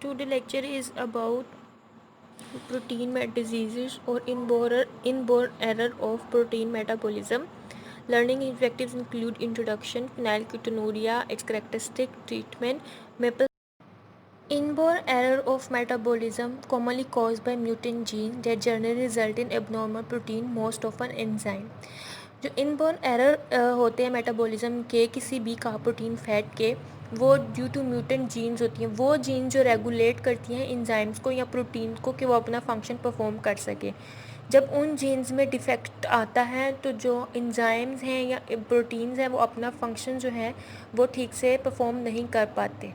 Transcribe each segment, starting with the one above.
Today lecture is about protein diseases or inborn error of protein metabolism. Learning objectives include introduction, phenylketonuria, its characteristic, treatment, maple. Inborn error of metabolism commonly caused by mutant genes that generally result in abnormal protein, most often enzyme. जो inborn error होते हैं metabolism के किसी भी का protein fat के, वो due to mutant jeans होती हैं. वो जीन जो रेगुलेट करती हैं इंजाइम्स को या प्रोटीन को कि वो अपना फंक्शन परफॉर्म कर सके. जब उन जीन्स में डिफेक्ट आता है तो जो इंजाइम्स हैं या प्रोटीन्स हैं वो अपना फंक्शन जो है वो ठीक से परफॉर्म नहीं कर पाते.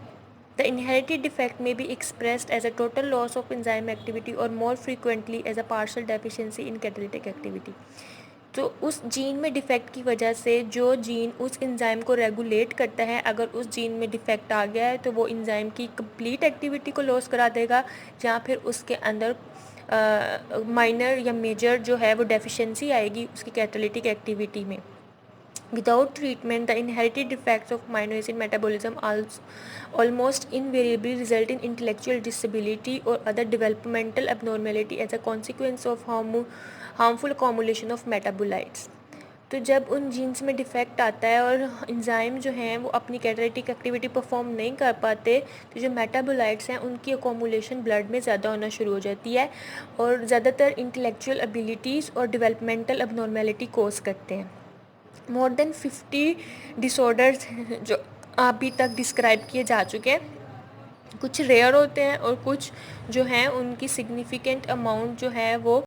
The inherited defect may be expressed as a total loss of enzyme activity or more frequently as a partial deficiency in catalytic activity. तो उस जीन में डिफ़ेक्ट की वजह से जो जीन उस एंजाइम को रेगुलेट करता है, अगर उस जीन में डिफ़ेक्ट आ गया है तो वो एंजाइम की कंप्लीट एक्टिविटी को लॉस करा देगा, या फिर उसके अंदर माइनर या मेजर जो है वो डेफिशिएंसी आएगी उसकी कैटालिटिक एक्टिविटी में. Without treatment, the inherited defects of amino acid metabolism almost invariably result in intellectual disability or other developmental abnormality as a consequence of harmful accumulation of metabolites. तो जब उन jeans में defect आता है और enzyme जो हैं वो अपनी कैटालिटिक एक्टिविटी परफॉर्म नहीं कर पाते, तो जो मेटाबोलाइट्स हैं उनकी अकोमुलेशन ब्लड में ज़्यादा होना शुरू हो जाती है और ज़्यादातर इंटेलेक्चुअल एबिलिटीज़ और डेवलपमेंटल अबनॉर्मेलिटी कोज करते हैं. मोर देन 50 डिसऑर्डर्स जो अभी तक डिस्क्राइब किए जा चुके हैं. कुछ रेयर होते हैं और कुछ जो हैं उनकी सिग्निफिकेंट अमाउंट जो है वो.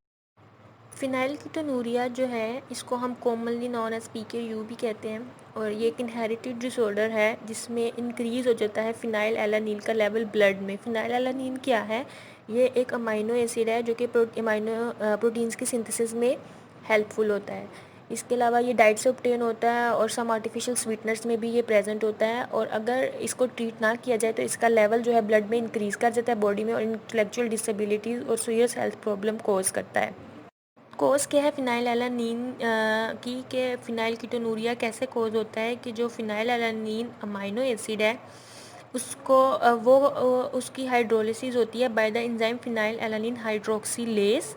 फिनाइलकीटोनुरिया जो है इसको हम कॉमनली नॉन एज PKU भी कहते हैं और ये एक इनहेरिटेड डिसऑर्डर है जिसमें इंक्रीज़ हो जाता है फिनाइल एलानीन का लेवल ब्लड में. फिनाइल एलानीन क्या है? ये एक अमाइनो एसिड है जो कि प्रोटीन्स की सिंथेसिस में हेल्पफुल होता है. इसके अलावा ये डाइट से ऑब्टेन होता है और सम आर्टिफिशियल स्वीटनर्स में भी ये प्रेजेंट होता है, और अगर इसको ट्रीट ना किया जाए तो इसका लेवल जो है ब्लड में इंक्रीज़ कर जाता है बॉडी में और इंटेलेक्चुअल डिसेबिलिटीज़ और सीरियस हेल्थ प्रॉब्लम कॉज करता है. कोज़ क्या है फिनाइल एलानीन की के फिनाइलकीटोनुरिया कैसे कोज़ होता है कि जो फिनाइल एलानीन अमाइनो एसिड है उसको उसकी हाइड्रोलिसिस होती है by the enzyme phenyl alanine hydroxylase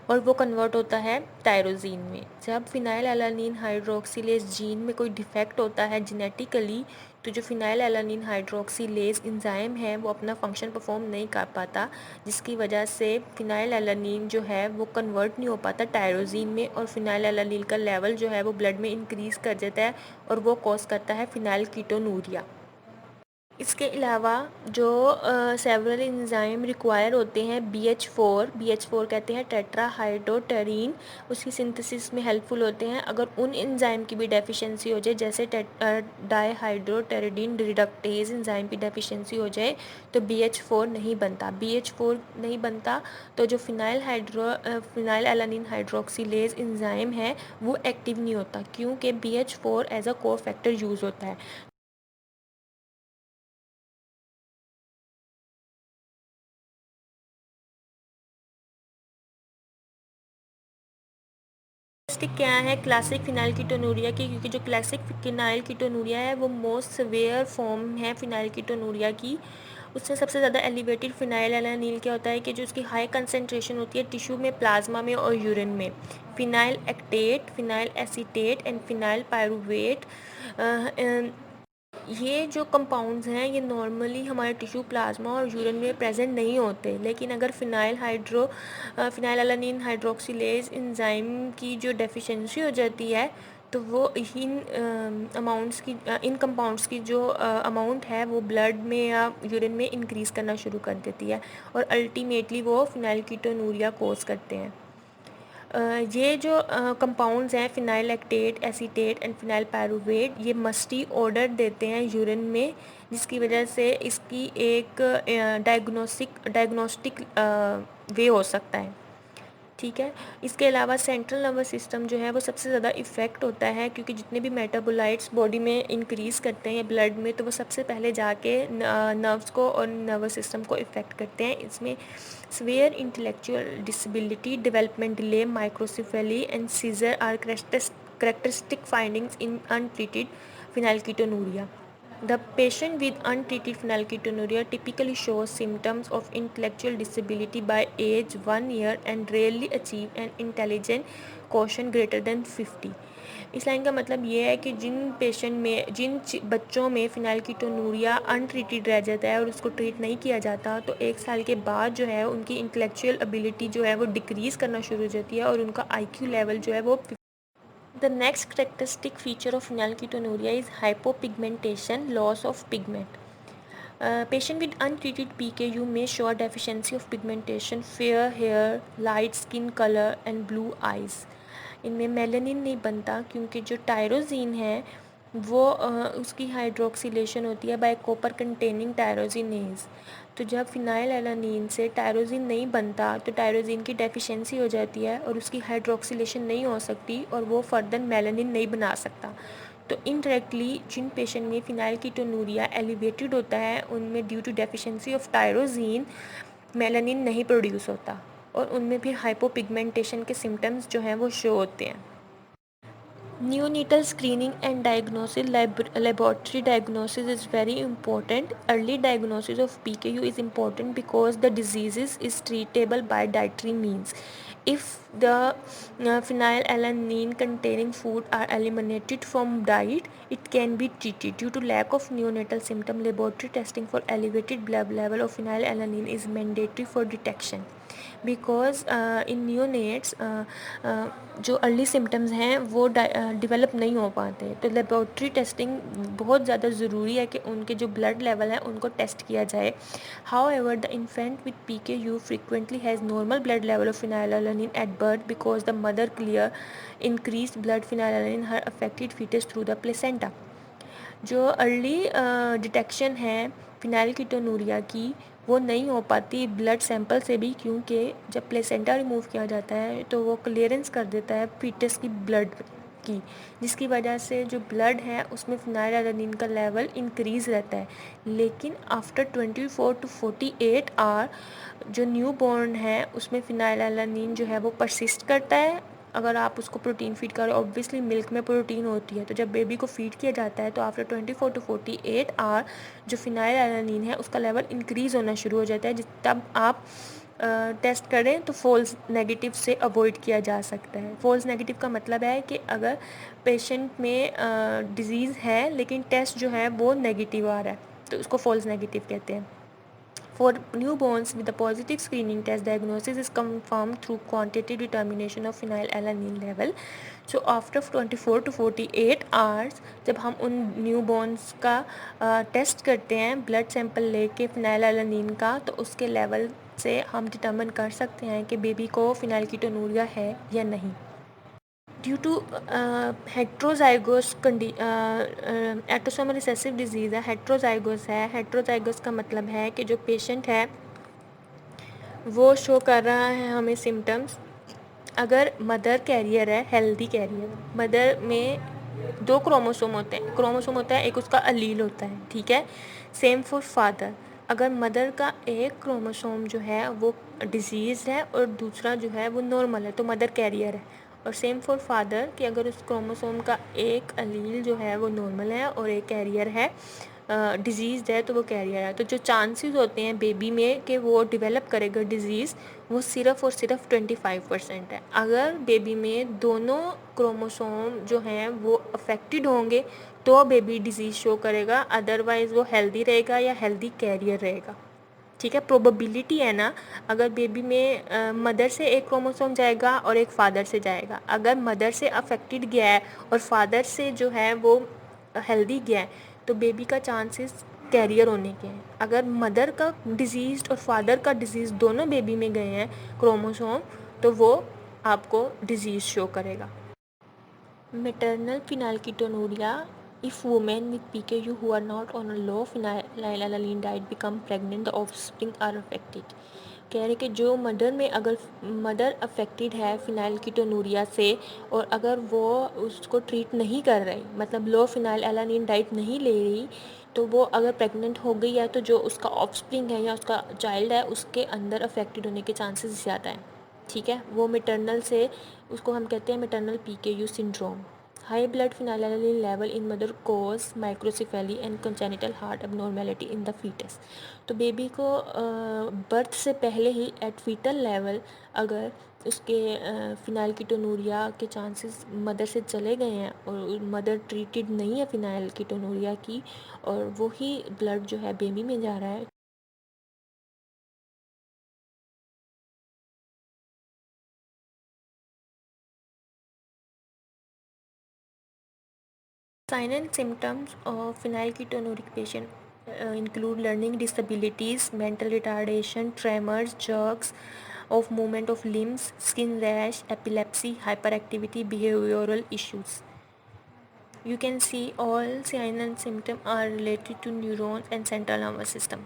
और वो कन्वर्ट होता है टायरोजीन में. जब फिनाइल एलानीन हाइड्रोक्सीलेज जीन में कोई डिफेक्ट होता है जेनेटिकली, तो जो फिनाइल एलानीन हाइड्रोक्सीलेज एंजाइम है वो अपना फंक्शन परफॉर्म नहीं कर पाता, जिसकी वजह से फिनाइल एलानीन जो है वो कन्वर्ट नहीं हो पाता टायरोजीन में और फिनाइल एलानीन का लेवल जो है वो ब्लड में इंक्रीज़ कर देता है और वो कॉज करता है फिनाइलकीटोनुरिया. इसके अलावा जो सेवरल एंजाइम रिक्वायर होते हैं BH4 कहते हैं टेट्राहाइड्रोटेरीन, उसकी सिंथेसिस में हेल्पफुल होते हैं. अगर उन एंजाइम की भी डेफिशिएंसी हो जाए जैसे डाईहाइड्रोटेरिडीन रिडक्टेज एंजाइम की डेफिशिएंसी हो जाए तो BH4 नहीं बनता. तो जो फिनाइल एलानीन हाइड्रोक्सीलेज एंजाइम है वो एक्टिव नहीं होता क्योंकि BH4 एज अ को फैक्टर यूज़ होता है. क्या है क्लासिक फिनाइलकीटोनुरिया की, क्योंकि जो क्लासिक फिनाइलकीटोनुरिया है वो मोस्ट सिवियर फॉर्म है फिनाइलकीटोनुरिया की. उससे सबसे ज़्यादा एलिवेटेड फिनाइल एलानील क्या होता है कि जो उसकी हाई कंसनट्रेशन होती है टिश्यू में, प्लाज्मा में और यूरिन में. Phenyl lactate, phenyl acetate and phenyl pyruvate, ये जो कंपाउंड्स हैं ये नॉर्मली हमारे टिश्यू, प्लाज्मा और यूरिन में प्रेजेंट नहीं होते, लेकिन अगर फिनाइल एलानीन हाइड्रोक्सीलेज एंजाइम की जो डेफिशिएंसी हो जाती है तो वो इन कंपाउंड्स की जो अमाउंट है वो ब्लड में या यूरिन में इंक्रीज़ करना शुरू कर देती है और अल्टीमेटली वो फिनाइलकीटोनुरिया कोज करते हैं. ये जो कंपाउंड्स हैं phenyl lactate, acetate and phenyl pyruvate, ये मस्टी ऑर्डर देते हैं यूरिन में, जिसकी वजह से इसकी एक डायग्नोस्टिक वे हो सकता है. ठीक है. इसके अलावा सेंट्रल नर्वस सिस्टम जो है वो सबसे ज़्यादा इफ़ेक्ट होता है क्योंकि जितने भी मेटाबोलाइट्स बॉडी में इंक्रीज़ करते हैं ब्लड में तो वो सबसे पहले जाके नर्व्स को और नर्वस सिस्टम को इफ़ेक्ट करते हैं. इसमें severe intellectual disability, development delay, microcephaly and seizure are characteristic findings in untreated phenylketonuria. The patient with untreated phenylketonuria typically shows symptoms of intellectual disability by age 1 year and rarely achieve an intelligent quotient greater than 50. इस line का मतलब ये है कि जिन बच्चों में फिनाइलकीटोनुरिया untreated रह जाता है और उसको ट्रीट नहीं किया जाता, तो 1 साल के बाद जो है उनकी इंटेलेक्चुअल एबिलिटी जो है वो डिक्रीज़ करना शुरू हो जाती है और उनका IQ लेवल जो है वो The next characteristic feature of phenylketonuria is hypopigmentation, loss of pigment. Patient with untreated PKU may show a deficiency of pigmentation, fair hair, light skin color and blue eyes. इनमें melanin नहीं बनता क्योंकि जो टायरोजीन है वो उसकी हाइड्रोक्सिलेशन होती है बाय कॉपर कंटेनिंग टायरोजिनेज। तो जब फिनाइल एलानीन से टायरोजिन नहीं बनता तो टायरोजिन की डेफिशिएंसी हो जाती है और उसकी हाइड्रोक्सिलेशन नहीं हो सकती और वो फर्दर मेलानिन नहीं बना सकता। तो इनडायरेक्टली जिन पेशेंट में फिनाइलकीटोनुरिया एलिवेटेड होता है उनमें due to deficiency of tyrosine melanin नहीं प्रोड्यूस होता और उनमें फिर हाइपोपिगमेंटेशन के सिम्टम्स जो हैं वो शो होते हैं। Neonatal screening and diagnosis, laboratory diagnosis is very important. Early diagnosis of PKU is important because the diseases is treatable by dietary means. If the phenylalanine containing food are eliminated from diet, it can be treated. Due to lack of neonatal symptom, laboratory testing for elevated blood level of phenylalanine is mandatory for detection. Because in neonates जो early symptoms हैं वो develop नहीं हो पाते, तो laboratory testing बहुत ज़्यादा ज़रूरी है कि उनके जो ब्लड लेवल है उनको टेस्ट किया जाए। How ever the infant with PKU frequently has normal blood level of phenylalanine at birth because the mother clear increased blood phenylalanine in her affected fetus through the placenta. जो early detection है फिनाइलकीटोनुरिया की वो नहीं हो पाती blood sample से भी, क्योंकि जब प्लेसेंटा रिमूव किया जाता है तो वो क्लियरेंस कर देता है फीटस की ब्लड की, जिसकी वजह से जो ब्लड है उसमें फिनाइलएलानिन का लेवल इंक्रीज़ रहता है। लेकिन आफ्टर 24 to 48 आवर जो न्यू बॉर्न है उसमें फिनाइलएलानिन जो है वो परसिस्ट करता है। अगर आप उसको प्रोटीन फीड करो, ऑब्वियसली मिल्क में प्रोटीन होती है, तो जब बेबी को फीड किया जाता है तो आफ्टर 24 to 48 आवर जो फिनाइलएलानिन है उसका लेवल इंक्रीज़ होना शुरू हो जाता है। तब आप टेस्ट करें तो फॉल्स नेगेटिव से अवॉइड किया जा सकता है। फॉल्स नेगेटिव का मतलब है कि अगर पेशेंट में डिज़ीज़ है लेकिन टेस्ट जो है वो नेगेटिव आ रहा है तो उसको फॉल्स नेगेटिव कहते हैं। For newborns with a positive screening test, diagnosis is confirmed through quantitative determination of phenylalanine level. So after 24 to 48 hours जब हम उन न्यूबॉर्न्स का टेस्ट करते हैं ब्लड सैंपल लेके फिनाइलएलानिन का, तो उसके लेवल से हम डिटर्मिन कर सकते हैं कि बेबी को फिनाइलकीटोनुरिया है या नहीं। ड्यू टू हेट्रोजाइगोस एटोसोमल रिसेसिव डिजीज़ है, हेट्रोजाइगोस है। हेट्रोजाइगोस का मतलब है कि जो पेशेंट है वो शो कर रहा है हमें सिम्टम्स। अगर मदर कैरियर है, हेल्दी कैरियर, मदर में 2 क्रोमोसोम होते हैं, क्रोमोसोम होता है, एक उसका अलील होता है, ठीक है। सेम फॉर फादर, अगर मदर का एक क्रोमोसोम जो है वो डिजीज़ है और दूसरा जो है वो नॉर्मल है तो मदर कैरियर है। और सेम फॉर फादर कि अगर उस क्रोमोसोम का एक अलील जो है वो नॉर्मल है और एक कैरियर है, डिजीज़ है तो वो कैरियर है। तो जो चांसेस होते हैं बेबी में कि वो डेवलप करेगा डिज़ीज़, वो सिर्फ़ और सिर्फ 25% है। अगर बेबी में दोनों क्रोमोसोम जो हैं वो अफेक्टेड होंगे तो बेबी डिज़ीज़ शो करेगा, अदरवाइज़ वो हेल्दी रहेगा या हेल्दी कैरियर रहेगा, ठीक है। प्रोबेबिलिटी है ना, अगर बेबी में मदर से एक क्रोमोसोम जाएगा और एक फादर से जाएगा, अगर मदर से अफेक्टेड गया है और फादर से जो है वो हेल्दी गया है तो बेबी का चांसेस कैरियर होने के हैं। अगर मदर का डिजीज़ और फादर का डिजीज़ दोनों बेबी में गए हैं क्रोमोसोम, तो वो आपको डिजीज़ शो करेगा। Maternal phenylketonuria, if women with PKU who are not on a low phenylalanine diet become pregnant, the offspring are affected. कह रहे कि जो मदर में अगर मदर अफेक्टेड है फिनाइलकीटोनुरिया से और अगर वो उसको ट्रीट नहीं कर रही, मतलब लो फिनाइलएलानिन डाइट नहीं ले रही, तो वो अगर प्रेग्नेंट हो गई है तो जो उसका ऑफस्प्रिंग है या उसका चाइल्ड है उसके अंदर अफेक्टेड होने के चांसेस ज़्यादा हैं, ठीक है। वो मैटरनल से, उसको हम कहते हैं maternal PKU syndrome, High blood phenylalanine level in mother cause microcephaly and congenital heart abnormality in the fetus. तो बेबी को बर्थ से पहले ही एट फीटल लेवल अगर उसके फिनाइलकीटोनूरिया के चांसेस मदर से चले गए हैं और मदर ट्रीटेड नहीं है फिनाइलकीटोनूरिया की और वही ब्लड जो है बेबी में जा रहा है. Signs and symptoms of phenylketonuria patient include learning disabilities, mental retardation, tremors, jerks of movement of limbs, skin rash, epilepsy, hyperactivity, behavioral issues. You can see all signs and symptoms are related to neurons and central nervous system.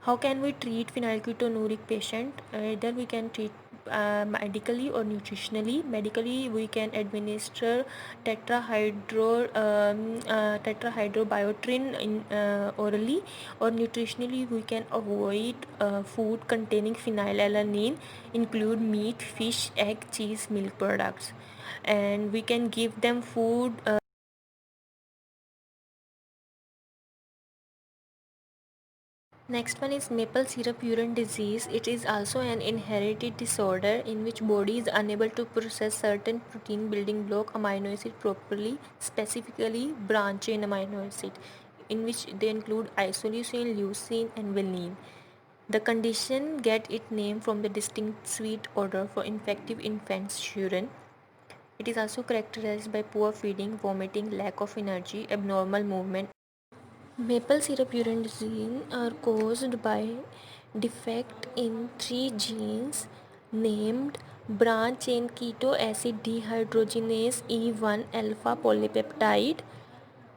How can we treat phenylketonuria patient? Either we can treat medically or nutritionally. Medically, we can administer tetrahydrobiopterin orally, or nutritionally, we can avoid food containing phenylalanine, include meat, fish, egg, cheese, milk products, and we can give them food. Next one is maple syrup urine disease. It is also an inherited disorder in which body is unable to process certain protein building block amino acid properly, specifically branch chain amino acid, in which they include isoleucine, leucine and valine. The condition get its name from the distinct sweet odor for infective infant's urine. It is also characterized by poor feeding, vomiting, lack of energy, abnormal movement. Maple syrup urine disease are caused by defect in 3 genes named branch chain keto acid dehydrogenase E1 alpha polypeptide.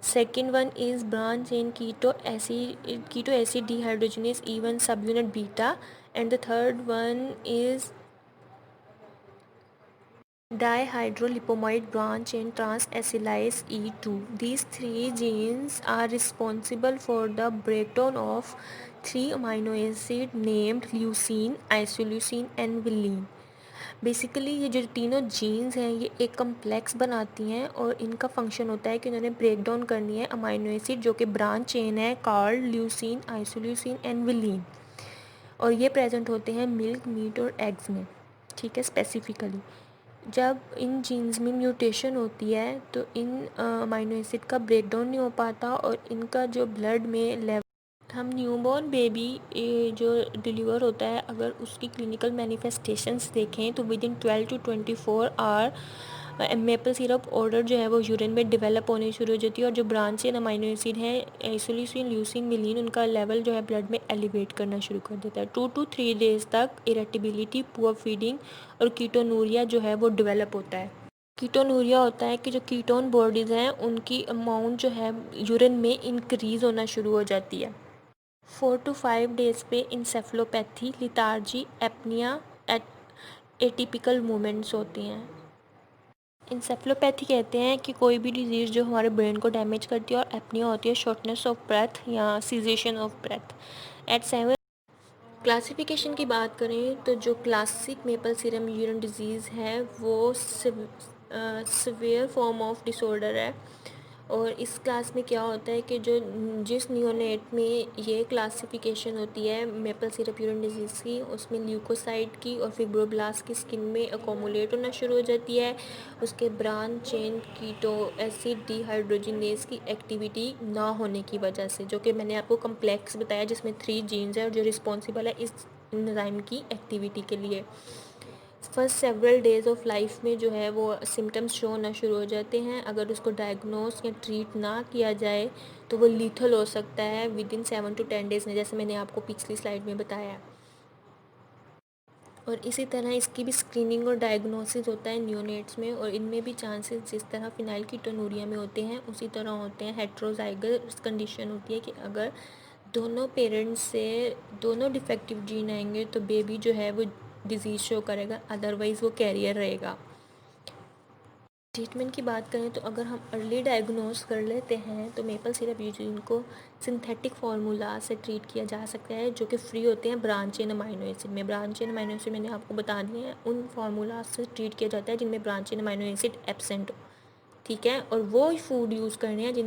Second one is branch chain keto acid dehydrogenase E1 subunit beta, and the third one is dihydrolipoamide branch chain transacylase E2. These 3 genes are responsible for the breakdown of 3 amino acids named leucine, isoleucine and valine. Basically ये जो तीनों jeans हैं ये एक complex बनाती हैं और इनका फंक्शन होता है कि उन्होंने ब्रेक डाउन करनी है अमाइनो एसिड जो कि ब्रांच चेन है कॉल्ड ल्यूसीन, आइसोल्यूसिन एंड विलीन, और ये प्रेजेंट होते हैं मिल्क, मीट और एग्स में. ठीक है. स्पेसिफिकली जब इन जीन्स में म्यूटेशन होती है तो इन अमाइनो एसिड का ब्रेक डाउन नहीं हो पाता और इनका जो ब्लड में लेवल. हम न्यूबॉर्न बेबी जो डिलीवर होता है अगर उसकी क्लिनिकल मैनिफेस्टेशंस देखें तो within 12 to 24 hour maple syrup order जो है वो यूरिन में डेवलप होने शुरू हो जाती है और जो ब्रांच चेन अमाइनो एसिड है आइसोल्यूसिन, ल्यूसिन, मिलीन उनका लेवल जो है ब्लड में एलिवेट करना शुरू कर देता है. 2 to 3 days तक इरेटिबिलिटी, पुअर फीडिंग और कीटोनूरिया जो है वो डेवलप होता है. कीटोनूरिया होता है कि जो कीटोन बॉडीज़ हैं उनकी अमाउंट जो है यूरिन में इंक्रीज़ होना शुरू हो जाती है. 4 to 5 days पे इंसेफलोपैथी, लिथार्जी, एपनिया, एटिपिकल मूवमेंट्स होती हैं. इंसेफलोपैथी कहते हैं कि कोई भी डिजीज़ जो हमारे ब्रेन को डैमेज करती है, और एपनिया होती है शॉर्टनेस ऑफ ब्रेथ या cessation of breath. At 7 classification की बात करें तो जो classic maple syrup urine disease है वो सिवियर फॉर्म ऑफ डिसऑर्डर है. और इस क्लास में क्या होता है कि जो जिस नियोनेट में ये क्लासिफिकेशन होती है मेपल सिरप यूरिन डिजीज़ की, उसमें ल्यूकोसाइट की और फिब्रोब्लास्ट की स्किन में अकोमुलेट होना शुरू हो जाती है. उसके branch chain keto acid dehydrogenase की एक्टिविटी ना होने की वजह से, जो कि मैंने आपको कम्प्लेक्स बताया जिसमें 3 जीन्स है और जो रिस्पॉन्सिबल है इस एंजाइम की एक्टिविटी के लिए. First several days of life में जो है वो सिम्टम्स शो होना शुरू हो जाते हैं. अगर उसको डायग्नोस या ट्रीट ना किया जाए तो वो लीथल हो सकता है विद इन 7 to 10 days में, जैसे मैंने आपको पिछली स्लाइड में बताया. और इसी तरह इसकी भी स्क्रीनिंग और डायग्नोसिस होता है नियोनेट्स में, और इनमें भी चांसेस जिस तरह फिनाइलकीटोनुरिया में होते हैं उसी तरह होते हैं. हेट्रोजाइगस कंडीशन होती है कि अगर दोनों पेरेंट्स से दोनों डिफेक्टिव जीन आएंगे तो बेबी जो है वो डिजीज़ शो करेगा, अदरवाइज़ वो कैरियर रहेगा. ट्रीटमेंट की बात करें तो अगर हम अर्ली डायग्नोस कर लेते हैं तो मेपल सिरप यूजिन को सिंथेटिक फार्मूला से ट्रीट किया जा सकता है जो कि फ्री होते हैं ब्रांच चेन अमाइनो एसिड में. ब्रांच चेन अमाइनो एसिड मैंने आपको बता दिए हैं, उन फार्मूला से ट्रीट किया जाता है जिनमें branch chain amino acid absent हो. ठीक है, और वो फूड यूज़ करने हैं